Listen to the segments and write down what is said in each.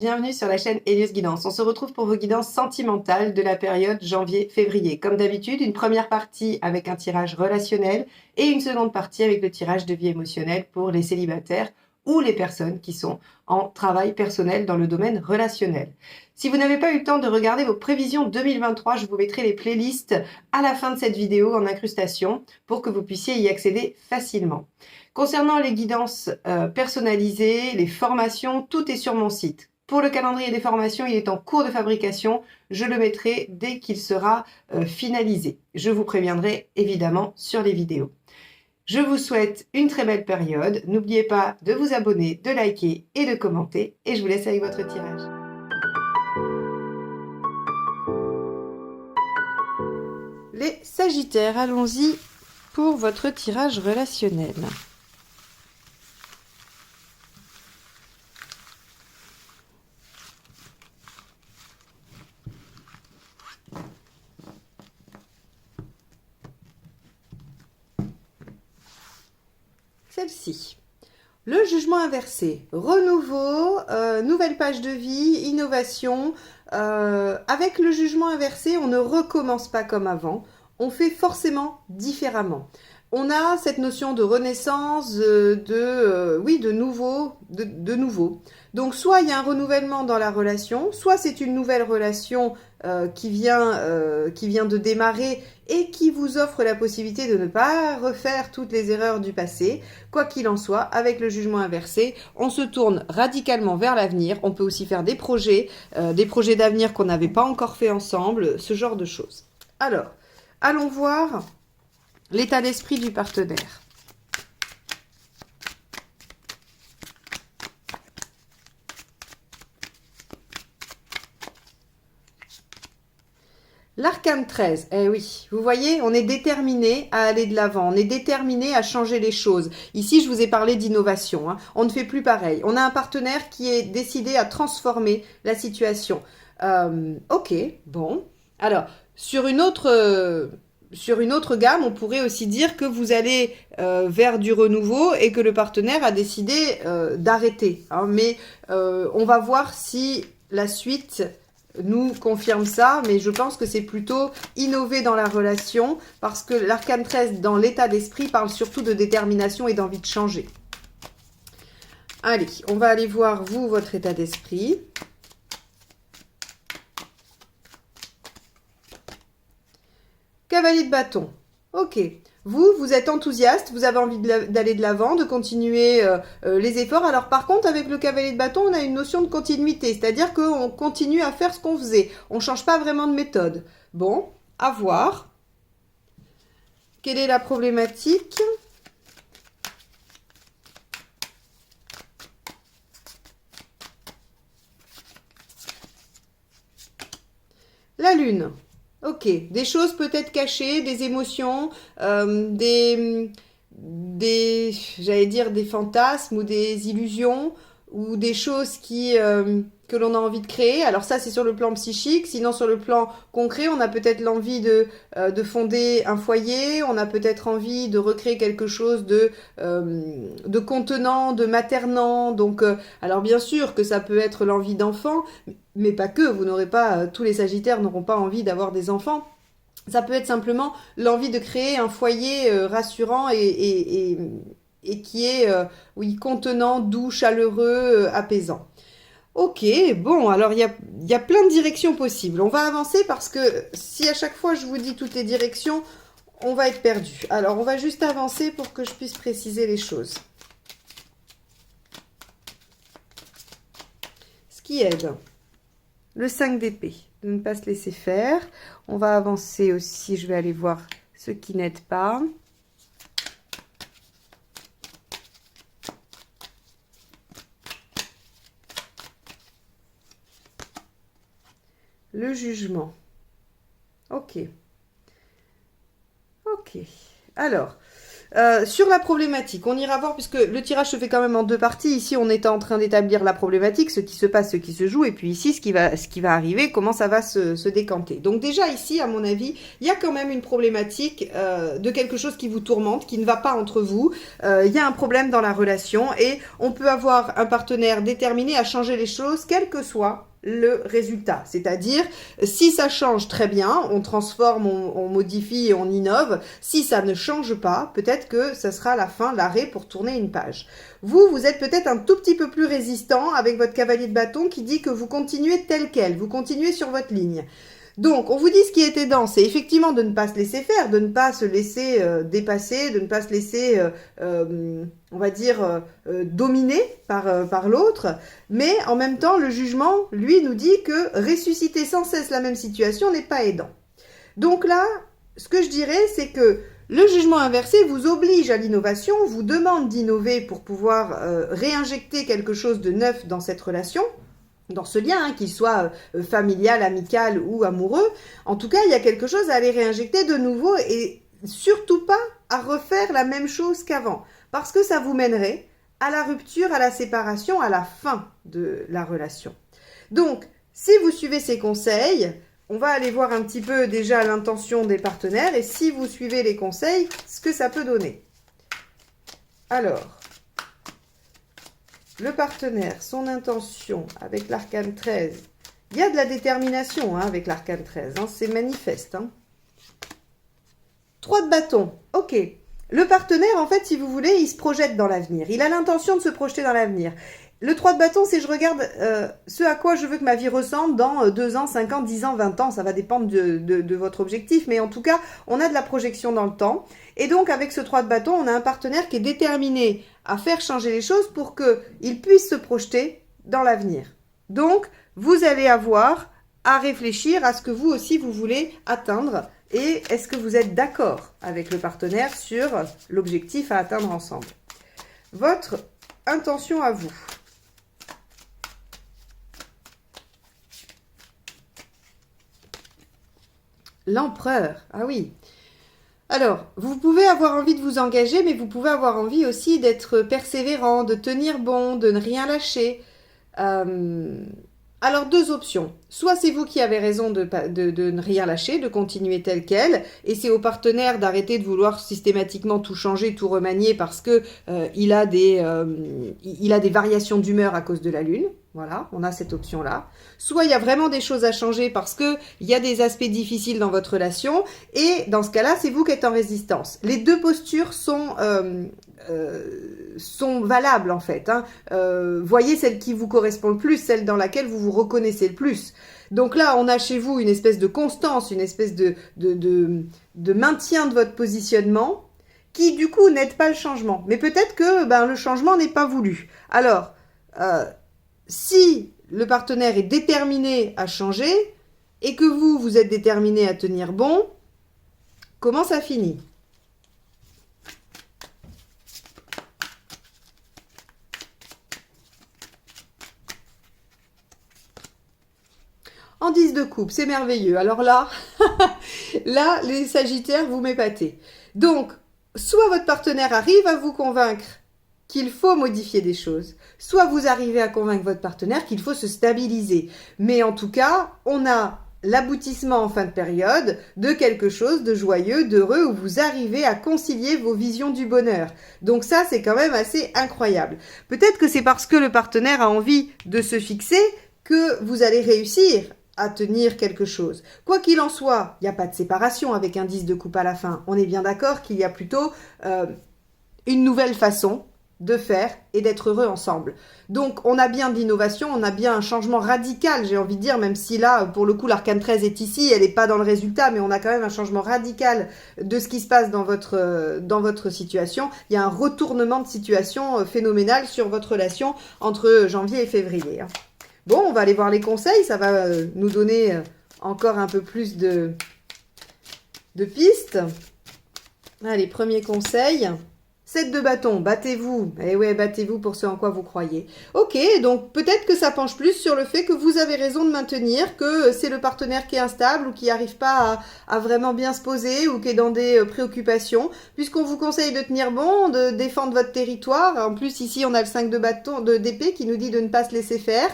Bienvenue sur la chaîne Hélios Guidance. On se retrouve pour vos guidances sentimentales de la période janvier-février. Comme d'habitude, une première partie avec un tirage relationnel et une seconde partie avec le tirage de vie émotionnelle pour les célibataires ou les personnes qui sont en travail personnel dans le domaine relationnel. Si vous n'avez pas eu le temps de regarder vos prévisions 2023, je vous mettrai les playlists à la fin de cette vidéo en incrustation pour que vous puissiez y accéder facilement. Concernant les guidances personnalisées, les formations, tout est sur mon site. Pour le calendrier des formations, il est en cours de fabrication. Je le mettrai dès qu'il sera finalisé. Je vous préviendrai évidemment sur les vidéos. Je vous souhaite une très belle période. N'oubliez pas de vous abonner, de liker et de commenter. Et je vous laisse avec votre tirage. Les Sagittaires, allons-y pour votre tirage relationnel. Celle-ci. Le jugement inversé, renouveau, nouvelle page de vie, innovation. Avec le jugement inversé, on ne recommence pas comme avant, on fait forcément différemment. On a cette notion de renaissance, de nouveau. Donc soit il y a un renouvellement dans la relation, soit c'est une nouvelle relation qui vient de démarrer et qui vous offre la possibilité de ne pas refaire toutes les erreurs du passé. Quoi qu'il en soit, avec le jugement inversé, on se tourne radicalement vers l'avenir. On peut aussi faire des projets d'avenir qu'on n'avait pas encore fait ensemble, ce genre de choses. Alors, allons voir l'état d'esprit du partenaire. L'arcane 13, eh oui, vous voyez, on est déterminé à aller de l'avant, on est déterminé à changer les choses. Ici, je vous ai parlé d'innovation, hein. On ne fait plus pareil. On a un partenaire qui est décidé à transformer la situation. Ok, bon. Alors, sur une autre gamme, on pourrait aussi dire que vous allez vers du renouveau et que le partenaire a décidé d'arrêter, hein. Mais on va voir si la suite nous confirme ça, mais je pense que c'est plutôt innover dans la relation, parce que l'arcane 13, dans l'état d'esprit, parle surtout de détermination et d'envie de changer. Allez, on va aller voir, vous, votre état d'esprit. Cavalier de bâton. Ok. Vous êtes enthousiaste, vous avez envie d'aller de l'avant, de continuer les efforts. Alors par contre, avec le cavalier de bâton, on a une notion de continuité, c'est-à-dire qu'on continue à faire ce qu'on faisait. On ne change pas vraiment de méthode. Bon, à voir. Quelle est la problématique ? La lune. Ok, des choses peut-être cachées, des émotions, j'allais dire des fantasmes ou des illusions ou des choses que l'on a envie de créer. Alors ça, c'est sur le plan psychique. Sinon, sur le plan concret, on a peut-être l'envie de fonder un foyer. On a peut-être envie de recréer quelque chose de contenant, de maternant. Donc, alors bien sûr que ça peut être l'envie d'enfant, mais pas que. Vous n'aurez pas, tous les Sagittaires n'auront pas envie d'avoir des enfants. Ça peut être simplement l'envie de créer un foyer rassurant et qui est, oui, contenant, doux, chaleureux, apaisant. Ok, bon, alors il y a plein de directions possibles. On va avancer parce que si à chaque fois je vous dis toutes les directions, on va être perdu. Alors on va juste avancer pour que je puisse préciser les choses. Ce qui aide, le 5 d'épée, de ne pas se laisser faire. On va avancer aussi, je vais aller voir ce qui n'aide pas. Le jugement. Ok. Ok. Alors, sur la problématique, on ira voir, puisque le tirage se fait quand même en deux parties. Ici, on est en train d'établir la problématique, ce qui se passe, ce qui se joue, et puis ici, ce qui va arriver, comment ça va se décanter. Donc déjà ici, à mon avis, il y a quand même une problématique de quelque chose qui vous tourmente, qui ne va pas entre vous. Il y a un problème dans la relation, et on peut avoir un partenaire déterminé à changer les choses, quel que soit le résultat. C'est-à-dire, si ça change, très bien, on transforme, on modifie et on innove. Si ça ne change pas, peut-être que ça sera la fin, l'arrêt pour tourner une page. Vous êtes peut-être un tout petit peu plus résistant avec votre cavalier de bâton qui dit que vous continuez tel quel, vous continuez sur votre ligne. Donc, on vous dit ce qui est aidant, c'est effectivement de ne pas se laisser faire, de ne pas se laisser dépasser, de ne pas se laisser, on va dire, dominer par l'autre. Mais en même temps, le jugement, lui, nous dit que ressusciter sans cesse la même situation n'est pas aidant. Donc là, ce que je dirais, c'est que le jugement inversé vous oblige à l'innovation, vous demande d'innover pour pouvoir réinjecter quelque chose de neuf dans cette relation, dans ce lien, hein, qu'il soit familial, amical ou amoureux. En tout cas, il y a quelque chose à aller réinjecter de nouveau et surtout pas à refaire la même chose qu'avant. Parce que ça vous mènerait à la rupture, à la séparation, à la fin de la relation. Donc, si vous suivez ces conseils, on va aller voir un petit peu déjà l'intention des partenaires et si vous suivez les conseils, ce que ça peut donner. Alors, le partenaire, son intention avec l'arcane 13. Il y a de la détermination hein, avec l'arcane 13, hein, c'est manifeste. Hein. 3 de bâton, ok. Le partenaire, en fait, si vous voulez, il se projette dans l'avenir. Il a l'intention de se projeter dans l'avenir. Le 3 de bâton, c'est je regarde ce à quoi je veux que ma vie ressemble dans 2 ans, 5 ans, 10 ans, 20 ans. Ça va dépendre de votre objectif. Mais en tout cas, on a de la projection dans le temps. Et donc, avec ce 3 de bâton, on a un partenaire qui est déterminé à faire changer les choses pour qu'il puisse se projeter dans l'avenir. Donc, vous allez avoir à réfléchir à ce que vous aussi, vous voulez atteindre. Et est-ce que vous êtes d'accord avec le partenaire sur l'objectif à atteindre ensemble? Votre intention à vous. L'empereur, ah oui. Alors, vous pouvez avoir envie de vous engager, mais vous pouvez avoir envie aussi d'être persévérant, de tenir bon, de ne rien lâcher. Alors, 2 options. Soit c'est vous qui avez raison de ne rien lâcher, de continuer tel quel, et c'est au partenaire d'arrêter de vouloir systématiquement tout changer, tout remanier, parce que il a des variations d'humeur à cause de la lune. Voilà, on a cette option-là. Soit il y a vraiment des choses à changer parce qu'il y a des aspects difficiles dans votre relation, et dans ce cas-là, c'est vous qui êtes en résistance. Les 2 postures sont valables, en fait. Hein. Voyez celle qui vous correspond le plus, celle dans laquelle vous vous reconnaissez le plus. Donc là, on a chez vous une espèce de constance, une espèce de maintien de votre positionnement, qui du coup n'aide pas le changement. Mais peut-être que le changement n'est pas voulu. Alors, si le partenaire est déterminé à changer et que vous êtes déterminé à tenir bon, comment ça finit? En 10 de coupe, c'est merveilleux. Alors là, là, les Sagittaires, vous m'épatez. Donc, soit votre partenaire arrive à vous convaincre qu'il faut modifier des choses, soit vous arrivez à convaincre votre partenaire qu'il faut se stabiliser. Mais en tout cas, on a l'aboutissement en fin de période de quelque chose de joyeux, d'heureux, où vous arrivez à concilier vos visions du bonheur. Donc ça, c'est quand même assez incroyable. Peut-être que c'est parce que le partenaire a envie de se fixer que vous allez réussir à tenir quelque chose. Quoi qu'il en soit, il n'y a pas de séparation avec un 10 de coupe à la fin. On est bien d'accord qu'il y a plutôt une nouvelle façon de faire et d'être heureux ensemble. Donc, on a bien de l'innovation, on a bien un changement radical, j'ai envie de dire, même si là, pour le coup, l'arcane 13 est ici, elle n'est pas dans le résultat, mais on a quand même un changement radical de ce qui se passe dans votre situation. Il y a un retournement de situation phénoménal sur votre relation entre janvier et février. Bon, on va aller voir les conseils, ça va nous donner encore un peu plus de pistes. Allez, premier conseil, 7 de bâton, battez-vous. Eh ouais, battez-vous pour ce en quoi vous croyez. Ok, donc peut-être que ça penche plus sur le fait que vous avez raison de maintenir, que c'est le partenaire qui est instable ou qui n'arrive pas à vraiment bien se poser ou qui est dans des préoccupations. Puisqu'on vous conseille de tenir bon, de défendre votre territoire. En plus, ici, on a le 5 de bâton, d'épée qui nous dit de ne pas se laisser faire.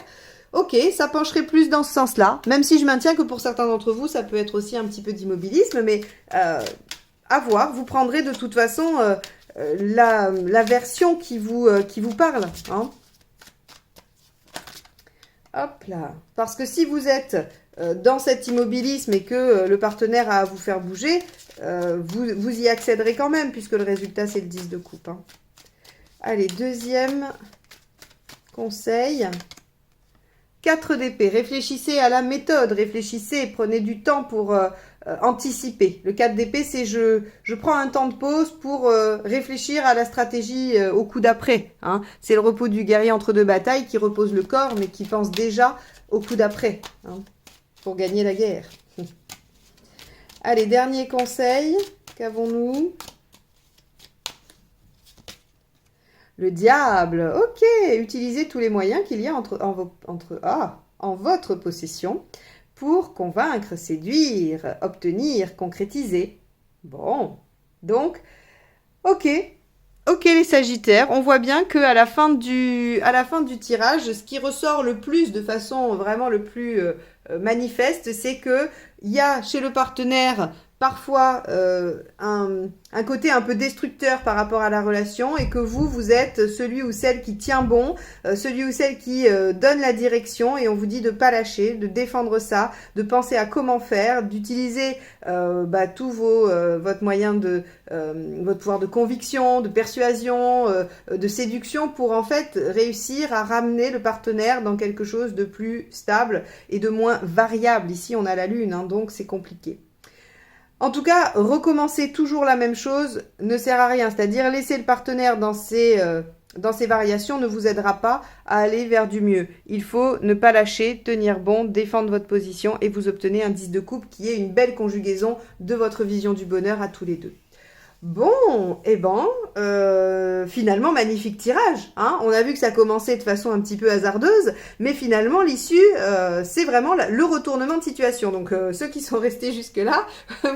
Ok, ça pencherait plus dans ce sens-là. Même si je maintiens que pour certains d'entre vous, ça peut être aussi un petit peu d'immobilisme. Mais à voir, vous prendrez de toute façon... la version qui vous parle. Hein. Hop là. Parce que si vous êtes dans cet immobilisme et que le partenaire a à vous faire bouger, vous y accéderez quand même, puisque le résultat, c'est le 10 de coupe. Hein. Allez, deuxième conseil. 4 d'épée. Réfléchissez à la méthode, réfléchissez, prenez du temps pour anticiper. Le 4 d'épée, c'est je prends un temps de pause pour réfléchir à la stratégie au coup d'après. Hein. C'est le repos du guerrier entre deux batailles qui repose le corps, mais qui pense déjà au coup d'après, hein, pour gagner la guerre. Allez, dernier conseil. Qu'avons-nous ? Le diable, ok, utilisez tous les moyens qu'il y a en votre possession pour convaincre, séduire, obtenir, concrétiser. Bon, donc, ok les Sagittaires, on voit bien qu'à la fin du tirage, ce qui ressort le plus de façon vraiment le plus manifeste, c'est que il y a chez le partenaire parfois un côté un peu destructeur par rapport à la relation et que vous êtes celui ou celle qui tient bon, celui ou celle qui donne la direction et on vous dit de pas lâcher, de défendre ça, de penser à comment faire, d'utiliser tout votre moyen votre pouvoir de conviction, de persuasion, de séduction pour en fait réussir à ramener le partenaire dans quelque chose de plus stable et de moins variable. Ici on a la lune, hein, donc c'est compliqué. En tout cas, recommencer toujours la même chose ne sert à rien. C'est-à-dire laisser le partenaire dans ses variations ne vous aidera pas à aller vers du mieux. Il faut ne pas lâcher, tenir bon, défendre votre position et vous obtenez un 10 de coupe qui est une belle conjugaison de votre vision du bonheur à tous les deux. Bon, finalement, magnifique tirage. Hein. On a vu que ça commençait de façon un petit peu hasardeuse, mais finalement, l'issue, c'est vraiment le retournement de situation. Donc, ceux qui sont restés jusque-là,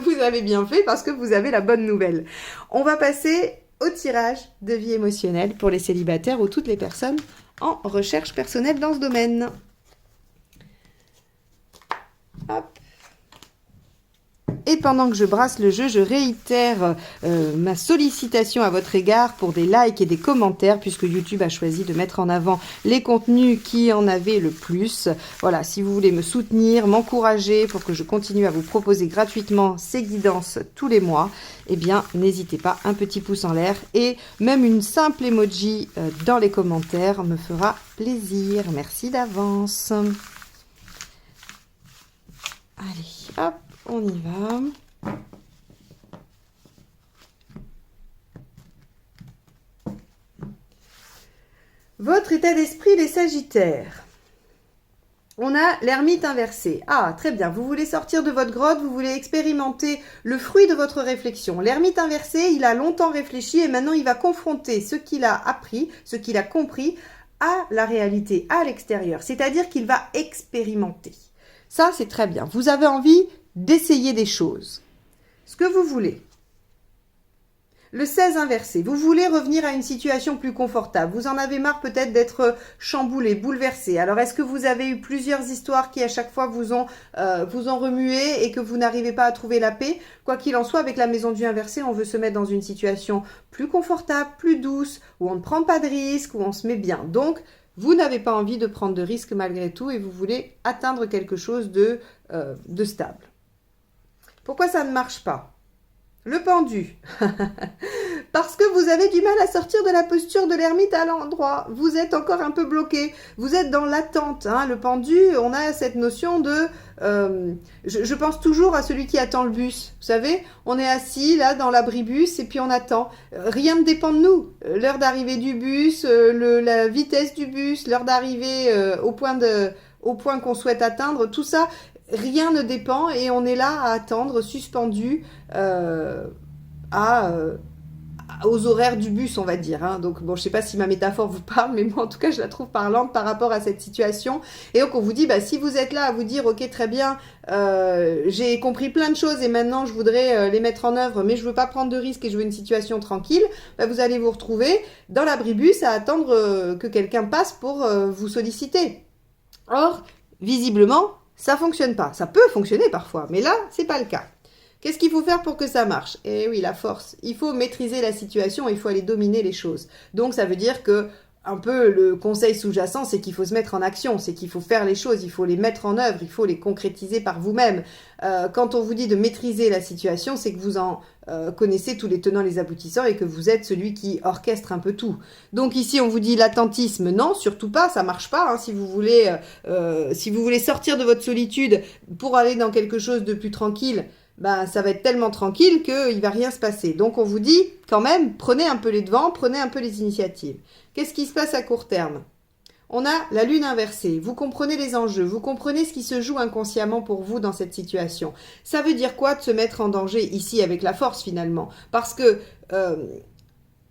vous avez bien fait parce que vous avez la bonne nouvelle. On va passer au tirage de vie émotionnelle pour les célibataires ou toutes les personnes en recherche personnelle dans ce domaine. Hop. Et pendant que je brasse le jeu, je réitère ma sollicitation à votre égard pour des likes et des commentaires puisque YouTube a choisi de mettre en avant les contenus qui en avaient le plus. Voilà, si vous voulez me soutenir, m'encourager pour que je continue à vous proposer gratuitement ces guidances tous les mois, eh bien, n'hésitez pas, un petit pouce en l'air et même une simple emoji dans les commentaires me fera plaisir. Merci d'avance. Allez, hop. On y va. Votre état d'esprit, les Sagittaires. On a l'ermite inversé. Ah, très bien. Vous voulez sortir de votre grotte, vous voulez expérimenter le fruit de votre réflexion. L'ermite inversé, il a longtemps réfléchi et maintenant il va confronter ce qu'il a appris, ce qu'il a compris à la réalité, à l'extérieur. C'est-à-dire qu'il va expérimenter. Ça, c'est très bien. Vous avez envie d'essayer des choses. Ce que vous voulez. Le 16 inversé. Vous voulez revenir à une situation plus confortable. Vous en avez marre peut-être d'être chamboulé, bouleversé. Alors, est-ce que vous avez eu plusieurs histoires qui à chaque fois vous ont remué et que vous n'arrivez pas à trouver la paix? Quoi qu'il en soit, avec la maison du inversé, on veut se mettre dans une situation plus confortable, plus douce, où on ne prend pas de risques, où on se met bien. Donc, vous n'avez pas envie de prendre de risques malgré tout et vous voulez atteindre quelque chose de stable. Pourquoi ça ne marche pas? Le pendu. Parce que vous avez du mal à sortir de la posture de l'ermite à l'endroit. Vous êtes encore un peu bloqué. Vous êtes dans l'attente. Hein. Le pendu, on a cette notion de... je pense toujours à celui qui attend le bus. Vous savez, on est assis là dans l'abribus et puis on attend. Rien ne dépend de nous. L'heure d'arrivée du bus, la vitesse du bus, l'heure d'arrivée au point qu'on souhaite atteindre, tout ça... Rien ne dépend et on est là à attendre, suspendu à aux horaires du bus, on va dire. Hein. Donc, bon, je sais pas si ma métaphore vous parle, mais moi, en tout cas, je la trouve parlante par rapport à cette situation. Et donc, on vous dit, bah, si vous êtes là à vous dire, ok, très bien, j'ai compris plein de choses et maintenant, je voudrais les mettre en œuvre, mais je veux pas prendre de risques et je veux une situation tranquille, bah, vous allez vous retrouver dans l'abribus à attendre que quelqu'un passe pour vous solliciter. Or, visiblement, ça fonctionne pas. Ça peut fonctionner parfois, mais là, c'est pas le cas. Qu'est-ce qu'il faut faire pour que ça marche? Eh oui, la force. Il faut maîtriser la situation, il faut aller dominer les choses. Donc ça veut dire que un peu le conseil sous-jacent, c'est qu'il faut se mettre en action, c'est qu'il faut faire les choses, il faut les mettre en œuvre, il faut les concrétiser par vous-même. Quand on vous dit de maîtriser la situation, c'est que vous en connaissez tous les tenants, les aboutissants et que vous êtes celui qui orchestre un peu tout. Donc ici, on vous dit l'attentisme, non, surtout pas, ça marche pas. Hein, si vous voulez sortir de votre solitude pour aller dans quelque chose de plus tranquille, ben, ça va être tellement tranquille qu'il va rien se passer. Donc on vous dit quand même, prenez un peu les devants, prenez un peu les initiatives. Qu'est-ce qui se passe à court terme? On a la lune inversée, vous comprenez les enjeux, vous comprenez ce qui se joue inconsciemment pour vous dans cette situation. Ça veut dire quoi de se mettre en danger ici avec la force finalement? Parce que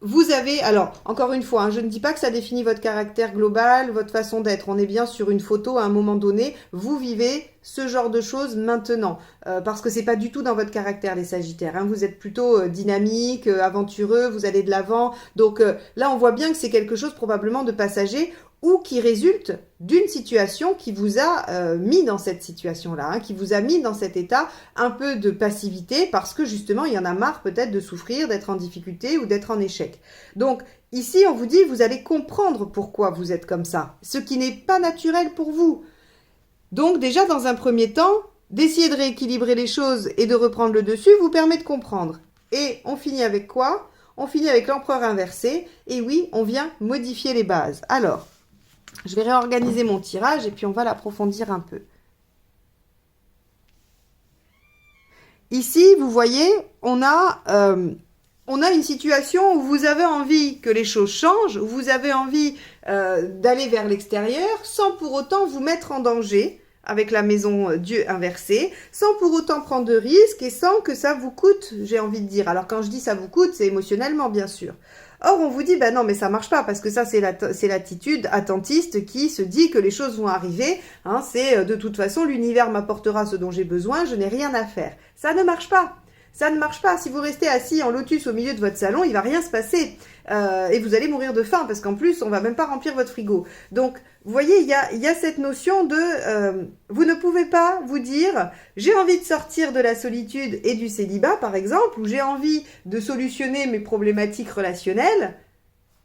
vous avez, alors encore une fois, hein, je ne dis pas que ça définit votre caractère global, votre façon d'être. On est bien sur une photo à un moment donné. Vous vivez ce genre de choses maintenant, parce que c'est pas du tout dans votre caractère les Sagittaires. Hein. Vous êtes plutôt dynamique, aventureux, vous allez de l'avant. Donc là, on voit bien que c'est quelque chose probablement de passager ou qui résulte d'une situation qui vous a mis dans cette situation-là, hein, qui vous a mis dans cet état un peu de passivité parce que justement, il y en a marre peut-être de souffrir, d'être en difficulté ou d'être en échec. Donc ici, on vous dit, vous allez comprendre pourquoi vous êtes comme ça, ce qui n'est pas naturel pour vous. Donc déjà, dans un premier temps, d'essayer de rééquilibrer les choses et de reprendre le dessus vous permet de comprendre. Et on finit avec quoi? On finit avec l'empereur inversé. Et oui, on vient modifier les bases. Alors, je vais réorganiser mon tirage et puis on va l'approfondir un peu. Ici, vous voyez, on a une situation où vous avez envie que les choses changent, où vous avez envie d'aller vers l'extérieur sans pour autant vous mettre en danger avec la maison Dieu inversée, sans pour autant prendre de risques et sans que ça vous coûte, j'ai envie de dire. Alors quand je dis ça vous coûte, c'est émotionnellement bien sûr. Or, on vous dit, ben non, mais ça marche pas, parce que ça, c'est l'attitude attentiste qui se dit que les choses vont arriver. Hein, c'est de toute façon, l'univers m'apportera ce dont j'ai besoin, je n'ai rien à faire. Ça ne marche pas. Ça ne marche pas. Si vous restez assis en lotus au milieu de votre salon, il va rien se passer. Et vous allez mourir de faim, parce qu'en plus, on va même pas remplir votre frigo. Donc, vous voyez, il y a cette notion de... vous ne pouvez pas vous dire, j'ai envie de sortir de la solitude et du célibat, par exemple, ou j'ai envie de solutionner mes problématiques relationnelles,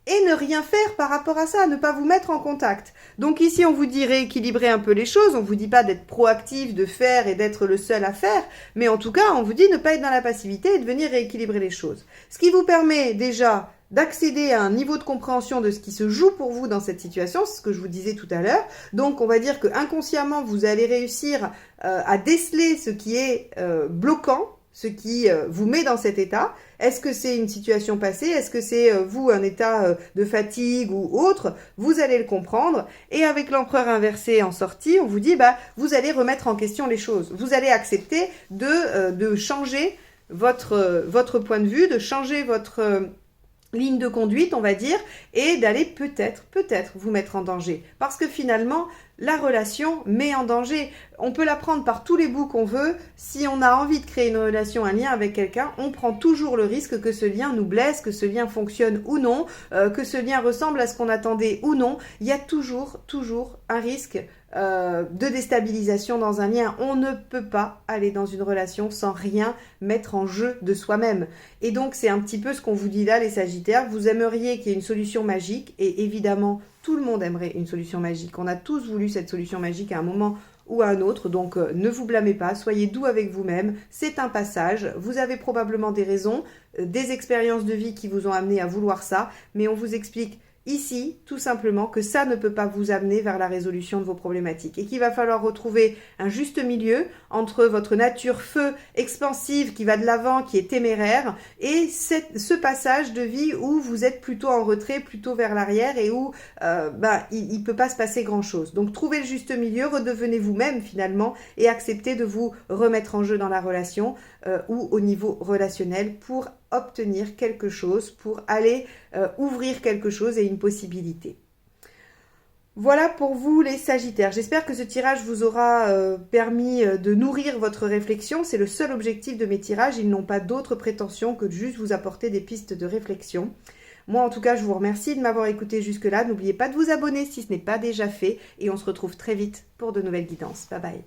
et ne rien faire par rapport à ça, ne pas vous mettre en contact. Donc ici, on vous dit rééquilibrer un peu les choses, on vous dit pas d'être proactif, de faire et d'être le seul à faire, mais en tout cas, on vous dit ne pas être dans la passivité et de venir rééquilibrer les choses. Ce qui vous permet déjà d'accéder à un niveau de compréhension de ce qui se joue pour vous dans cette situation, c'est ce que je vous disais tout à l'heure. Donc, on va dire que inconsciemment, vous allez réussir à déceler ce qui est bloquant, ce qui vous met dans cet état. Est-ce que c'est une situation passée? Est-ce que c'est vous un état de fatigue ou autre? Vous allez le comprendre. Et avec l'empereur inversé en sortie, on vous dit, bah, vous allez remettre en question les choses. Vous allez accepter de changer votre point de vue, de changer votre ligne de conduite, on va dire, et d'aller peut-être vous mettre en danger. Parce que finalement, la relation met en danger. On peut la prendre par tous les bouts qu'on veut. Si on a envie de créer une relation, un lien avec quelqu'un, on prend toujours le risque que ce lien nous blesse, que ce lien fonctionne ou non, que ce lien ressemble à ce qu'on attendait ou non. Il y a toujours un risque de déstabilisation dans un lien. On ne peut pas aller dans une relation sans rien mettre en jeu de soi-même. Et donc, c'est un petit peu ce qu'on vous dit là, les Sagittaires. Vous aimeriez qu'il y ait une solution magique et évidemment, tout le monde aimerait une solution magique. On a tous voulu cette solution magique à un moment ou à un autre. Donc, ne vous blâmez pas, soyez doux avec vous-même. C'est un passage. Vous avez probablement des raisons, des expériences de vie qui vous ont amené à vouloir ça, mais on vous explique ici, tout simplement, que ça ne peut pas vous amener vers la résolution de vos problématiques et qu'il va falloir retrouver un juste milieu entre votre nature feu expansive qui va de l'avant, qui est téméraire, et ce passage de vie où vous êtes plutôt en retrait, plutôt vers l'arrière et où il ne peut pas se passer grand-chose. Donc, trouvez le juste milieu, redevenez vous-même finalement et acceptez de vous remettre en jeu dans la relation ou au niveau relationnel pour obtenir quelque chose, pour aller ouvrir quelque chose et une possibilité. Voilà pour vous les Sagittaires. J'espère que ce tirage vous aura permis de nourrir votre réflexion. C'est le seul objectif de mes tirages. Ils n'ont pas d'autre prétention que de juste vous apporter des pistes de réflexion. Moi, en tout cas, je vous remercie de m'avoir écouté jusque-là. N'oubliez pas de vous abonner si ce n'est pas déjà fait. Et on se retrouve très vite pour de nouvelles guidances. Bye bye.